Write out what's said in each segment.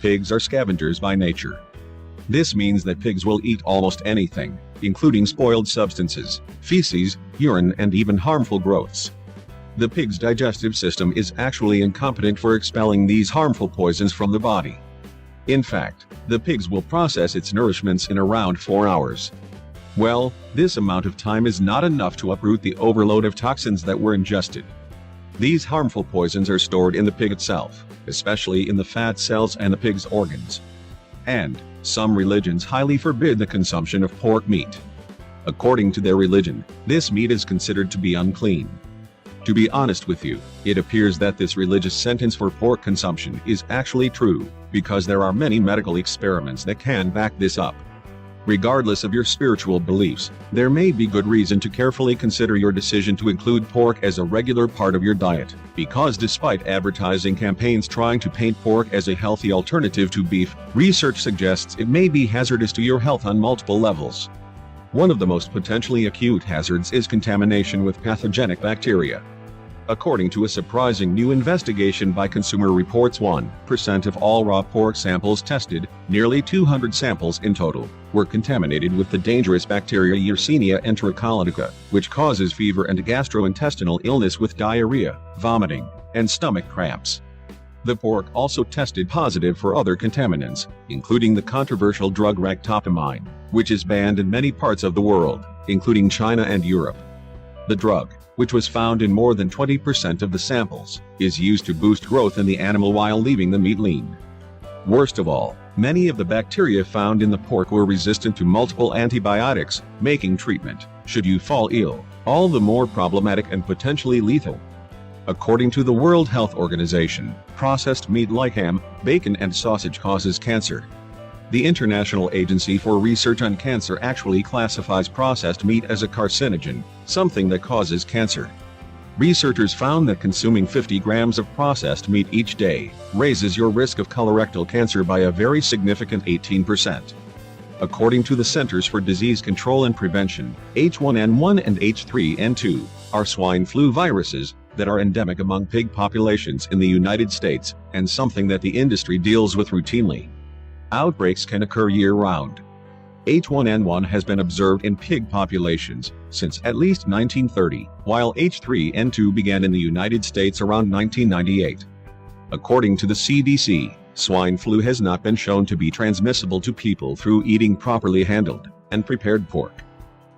Pigs are scavengers by nature. This means that pigs will eat almost anything, including spoiled substances, feces, urine, and even harmful growths. The pig's digestive system is actually incompetent for expelling these harmful poisons from the body. In fact, the pigs will process its nourishments in around 4 hours. Well, this amount of time is not enough to uproot the overload of toxins that were ingested. These harmful poisons are stored in the pig itself, especially in the fat cells and the pig's organs. And some religions highly forbid the consumption of pork meat. According to their religion, this meat is considered to be unclean. To be honest with you, it appears that this religious sentence for pork consumption is actually true, because there are many medical experiments that can back this up. Regardless of your spiritual beliefs, there may be good reason to carefully consider your decision to include pork as a regular part of your diet, because despite advertising campaigns trying to paint pork as a healthy alternative to beef, research suggests it may be hazardous to your health on multiple levels. One of the most potentially acute hazards is contamination with pathogenic bacteria. According to a surprising new investigation by Consumer Reports, 1% of all raw pork samples tested, nearly 200 samples in total, were contaminated with the dangerous bacteria Yersinia enterocolitica, which causes fever and gastrointestinal illness with diarrhea, vomiting, and stomach cramps. The pork also tested positive for other contaminants, including the controversial drug ractopamine, which is banned in many parts of the world, including China and Europe. The drug, which was found in more than 20% of the samples, is used to boost growth in the animal while leaving the meat lean. Worst of all, many of the bacteria found in the pork were resistant to multiple antibiotics, making treatment, should you fall ill, all the more problematic and potentially lethal. According to the World Health Organization, processed meat like ham, bacon, and sausage causes cancer. The International Agency for Research on Cancer actually classifies processed meat as a carcinogen, something that causes cancer. Researchers found that consuming 50 grams of processed meat each day raises your risk of colorectal cancer by a very significant 18%. According to the Centers for Disease Control and Prevention, H1N1 and H3N2 are swine flu viruses that are endemic among pig populations in the United States, and something that the industry deals with routinely. Outbreaks can occur year-round. H1N1 has been observed in pig populations since at least 1930, while H3N2 began in the United States around 1998. According to the CDC, swine flu has not been shown to be transmissible to people through eating properly handled and prepared pork.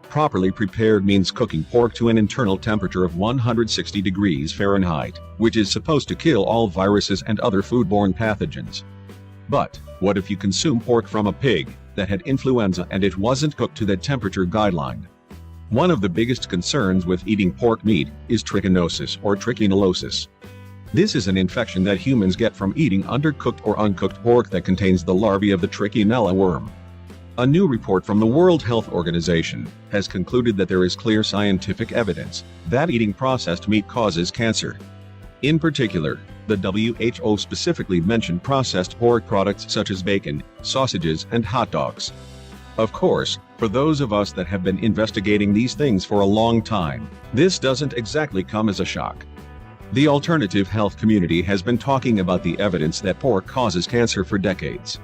Properly prepared means cooking pork to an internal temperature of 160 degrees Fahrenheit, which is supposed to kill all viruses and other foodborne pathogens. But what if you consume pork from a pig that had influenza and it wasn't cooked to that temperature guideline? One of the biggest concerns with eating pork meat is trichinosis or trichinelosis. This is an infection that humans get from eating undercooked or uncooked pork that contains the larvae of the trichinella worm. A new report from the World Health Organization has concluded that there is clear scientific evidence that eating processed meat causes cancer. In particular, the WHO specifically mentioned processed pork products such as bacon, sausages, and hot dogs. Of course, for those of us that have been investigating these things for a long time, this doesn't exactly come as a shock. The alternative health community has been talking about the evidence that pork causes cancer for decades.